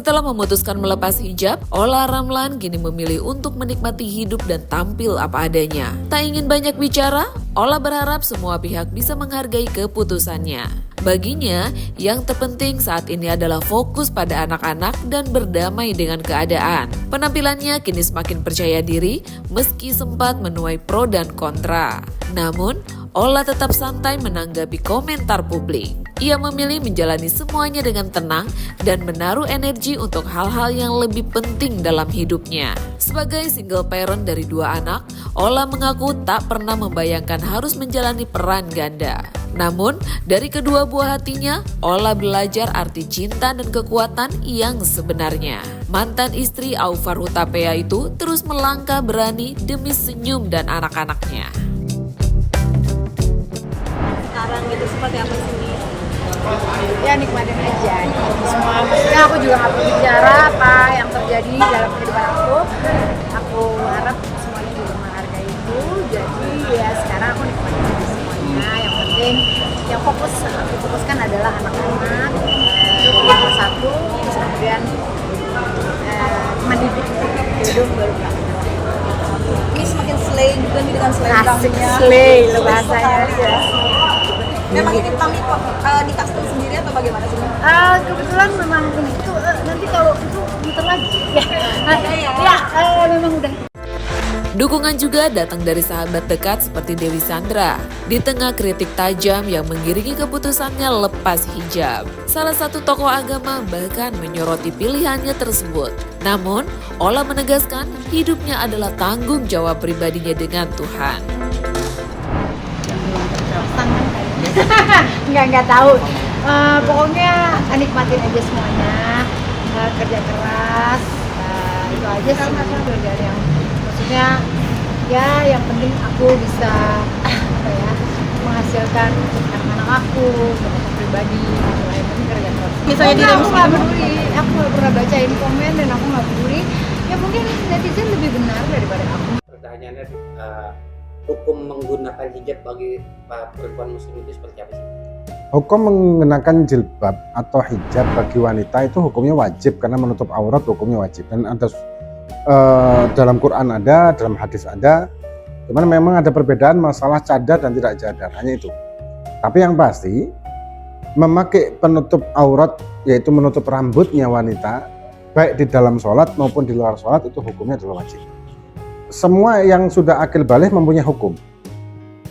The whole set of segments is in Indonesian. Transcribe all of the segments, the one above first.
Setelah memutuskan melepas hijab, Ola Ramlan kini memilih untuk menikmati hidup dan tampil apa adanya. Tak ingin banyak bicara, Ola berharap semua pihak bisa menghargai keputusannya. Baginya, yang terpenting saat ini adalah fokus pada anak-anak dan berdamai dengan keadaan. Penampilannya kini semakin percaya diri meski sempat menuai pro dan kontra. Namun, Ola tetap santai menanggapi komentar publik. Ia memilih menjalani semuanya dengan tenang dan menaruh energi untuk hal-hal yang lebih penting dalam hidupnya. Sebagai single parent dari 2 anak, Ola mengaku tak pernah membayangkan harus menjalani peran ganda. Namun, dari kedua buah hatinya, Ola belajar arti cinta dan kekuatan yang sebenarnya. Mantan istri Aufar Hutapea itu terus melangkah berani demi senyum dan anak-anaknya. Sekarang gitu seperti apa sih? Ya nikmatin aja semua, maksudnya aku juga nggak berbicara apa yang terjadi dalam kehidupan aku harap semuanya juga menghargai itu. Jadi ya sekarang aku nikmatin aja semuanya, yang penting yang aku fokuskan adalah anak-anak nomor 1, terus kemudian mendidik hidup baru berakhir. Ini semakin slay juga nih dengan selendangnya. Slay lo bahasanya ya. Memang ini pamit di custom sendiri atau bagaimana sih? Kebetulan memang itu nanti kalau itu muter lagi memang udah. Dukungan juga datang dari sahabat dekat seperti Dewi Sandra. Di tengah kritik tajam yang mengiringi keputusannya lepas hijab, salah satu tokoh agama bahkan menyoroti pilihannya tersebut. Namun, Ola menegaskan hidupnya adalah tanggung jawab pribadinya dengan Tuhan. Nggak tahu. Pokoknya nikmatin aja semuanya, kerja keras, itu aja sih dari yang maksudnya ya yang penting aku bisa menghasilkan untuk anak-anak aku, untuk aku pribadi, yang penting kerja keras. Misalnya di aku nggak peduli, aku nggak pernah bacain komen dan aku nggak peduli. Ya mungkin netizen lebih benar daripada aku. Pertanyaannya hukum menggunakan hijab bagi perempuan muslim itu seperti apa sih? Hukum mengenakan jilbab atau hijab bagi wanita itu hukumnya wajib karena menutup aurat hukumnya wajib, dan ada dalam Quran ada, dalam hadis ada. Cuman memang ada perbedaan masalah cadar dan tidak cadar, hanya itu. Tapi yang pasti memakai penutup aurat yaitu menutup rambutnya wanita baik di dalam sholat maupun di luar sholat itu hukumnya adalah wajib. Semua yang sudah akil baligh mempunyai hukum.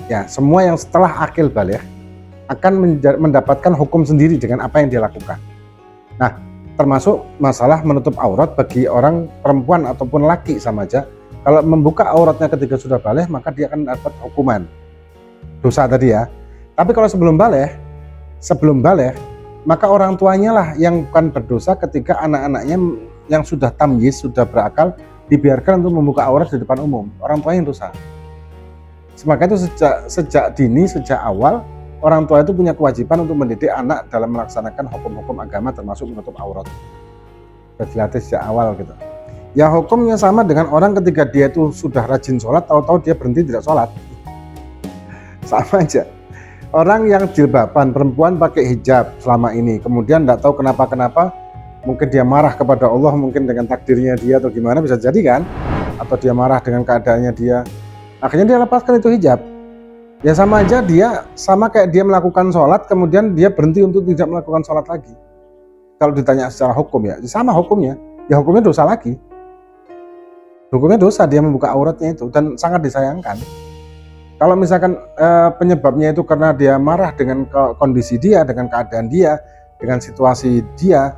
Ya, semua yang setelah akil baligh akan mendapatkan hukum sendiri dengan apa yang dia lakukan. Nah, termasuk masalah menutup aurat bagi orang perempuan ataupun laki sama aja. Kalau membuka auratnya ketika sudah baligh, maka dia akan dapat hukuman dosa tadi ya. Tapi kalau sebelum baligh, maka orang tuanya lah yang bukan berdosa ketika anak-anaknya yang sudah tamyiz, sudah berakal, dibiarkan untuk membuka aurat di depan umum. Orang tuanya yang dosa. Maka itu sejak dini, sejak awal, orang tua itu punya kewajiban untuk mendidik anak dalam melaksanakan hukum-hukum agama termasuk menutup aurat. Sudah dilatih sejak awal gitu. Ya hukumnya sama dengan orang ketika dia itu sudah rajin sholat, tahu-tahu dia berhenti tidak sholat. Sama aja. Orang yang jilbaban, perempuan pakai hijab selama ini, kemudian tidak tahu kenapa-kenapa, mungkin dia marah kepada Allah, mungkin dengan takdirnya dia atau gimana, bisa jadi kan? Atau dia marah dengan keadaannya dia, akhirnya dia lepaskan itu hijab. Ya sama aja, dia sama kayak dia melakukan sholat kemudian dia berhenti untuk tidak melakukan sholat lagi. Kalau ditanya secara hukum ya sama hukumnya, ya hukumnya dosa lagi. Hukumnya dosa dia membuka auratnya itu, dan sangat disayangkan. Kalau misalkan penyebabnya itu karena dia marah dengan kondisi dia, dengan keadaan dia, dengan situasi dia,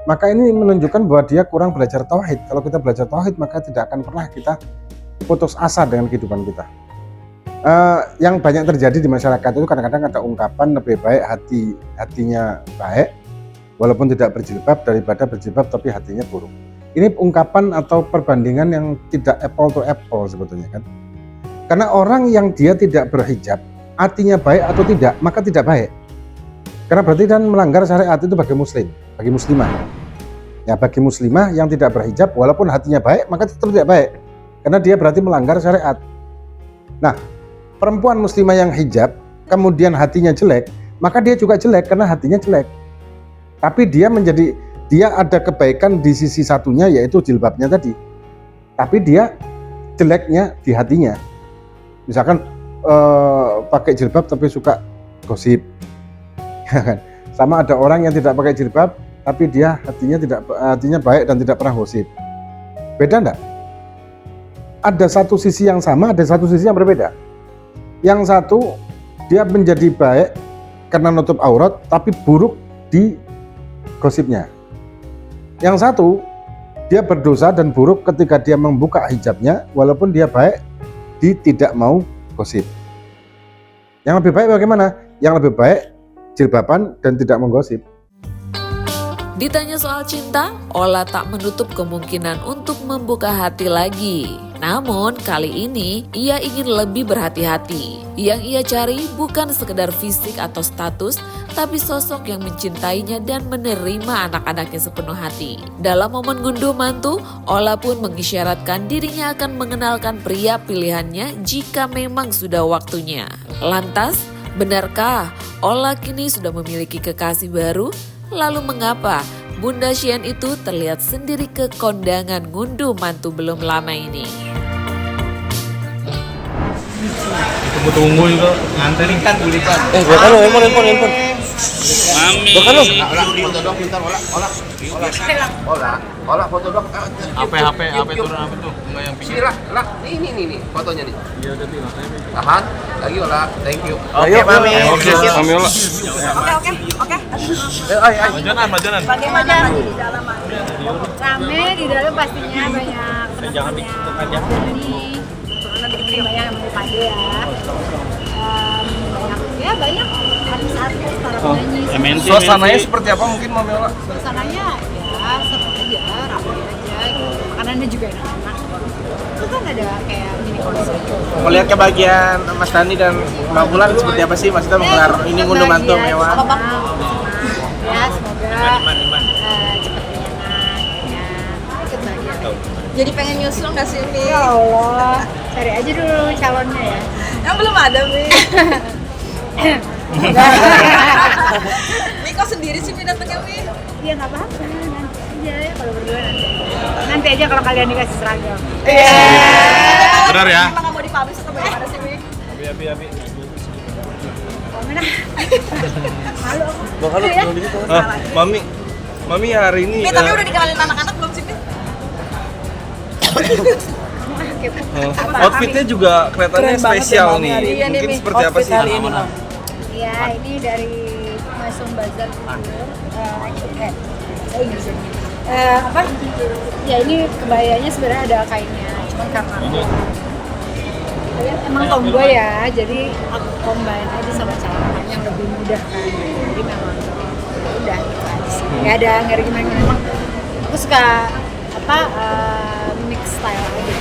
maka ini menunjukkan bahwa dia kurang belajar tauhid. Kalau kita belajar tauhid, maka tidak akan pernah kita putus asa dengan kehidupan kita. Yang banyak terjadi di masyarakat itu kadang-kadang ada ungkapan lebih baik hatinya baik walaupun tidak berjilbab daripada berjilbab tapi hatinya buruk. Ini ungkapan atau perbandingan yang tidak apple to apple sebetulnya kan. Karena orang yang dia tidak berhijab hatinya baik atau tidak, maka tidak baik. Karena berarti kan melanggar syariat itu bagi muslim, bagi muslimah. Ya bagi muslimah yang tidak berhijab walaupun hatinya baik maka tetap tidak baik. Karena dia berarti melanggar syariat. Nah, perempuan muslimah yang hijab kemudian hatinya jelek, maka dia juga jelek karena hatinya jelek. Tapi dia menjadi dia ada kebaikan di sisi satunya yaitu jilbabnya tadi, tapi dia jeleknya di hatinya. Misalkan pakai jilbab tapi suka gosip, sama ada orang yang tidak pakai jilbab tapi dia hatinya baik dan tidak pernah gosip. Beda enggak? Ada satu sisi yang sama, ada satu sisi yang berbeda. Yang satu dia menjadi baik karena nutup aurat tapi buruk di gosipnya. Yang satu dia berdosa dan buruk ketika dia membuka hijabnya walaupun dia baik di tidak mau gosip. Yang lebih baik bagaimana? Yang lebih baik jilbaban dan tidak menggosip. Ditanya soal cinta, Ola tak menutup kemungkinan untuk membuka hati lagi. Namun kali ini ia ingin lebih berhati-hati. Yang ia cari bukan sekedar fisik atau status, tapi sosok yang mencintainya dan menerima anak-anaknya sepenuh hati. Dalam momen ngunduh mantu, Ola pun mengisyaratkan dirinya akan mengenalkan pria pilihannya jika memang sudah waktunya. Lantas, benarkah Ola kini sudah memiliki kekasih baru? Lalu mengapa Bunda Shein itu terlihat sendiri ke kondangan ngunduh mantu belum lama ini? Tunggu juga nganterin kan bulikan. Bukan lo, handphone. Mami. Bukan lo. Foto dong, pintar olah foto dong. HP turun apa tuh? Enggak yang pinggir. Lah, ini fotonya nih. Iya udah bilang. Tahan, lagi olah. Thank you. Oke, Mami. Oke, Mami olah. Oke. Majanan. Bagaimana lagi di dalam? Rame di dalam pastinya banyak Jangan dikit aja. banyak yang mau pade ya. Banyak artis-artis, para penyanyi. Suasananya seperti apa mungkin Mami Ola? Suasananya ya seru aja, rapi aja gitu. Makanannya juga enak-enak. Itu kan ada kayak mini konser. Melihat kebahagiaan Mas Dani dan Mbak Bulan seperti apa sih Mas Dani menggelar ini ngunduh mantu mewah? Ya semoga cepat enak ya. Ikut bahagia. Jadi pengen nyusul nggak sih, Mi? Ya Allah, cari aja dulu calonnya ya. Yang belum ada, Mi. Mi kok sendiri sih Mi datangnya, Mi? Iya nggak apa-apa, nanti aja ya kalau berdua nanti. Nanti aja kalau kalian dikasih seragam. Benar ya? Emang nggak mau dipublish atau bagaimana sih, Mi? Abi. Mana? Malu aku. Bakal Ya. Mami hari ini Mi, tapi udah dikenalin anak-anak belum sih, Mi? outfitnya juga kelihatannya spesial nih. Iya nih, Mungkin Mi. seperti apa sih? Iya, ini dari Maison Bazar Couture. Saya Inggris ini. Apa? Ya ini kebayanya sebenarnya ada kainnya, cuman karena emang tomboy ya, jadi aku combine aja sama celana yang lebih mudah kan. Jadi memang udah gitu aja sih. Nggak ada gimana. Emang aku suka mix style aja.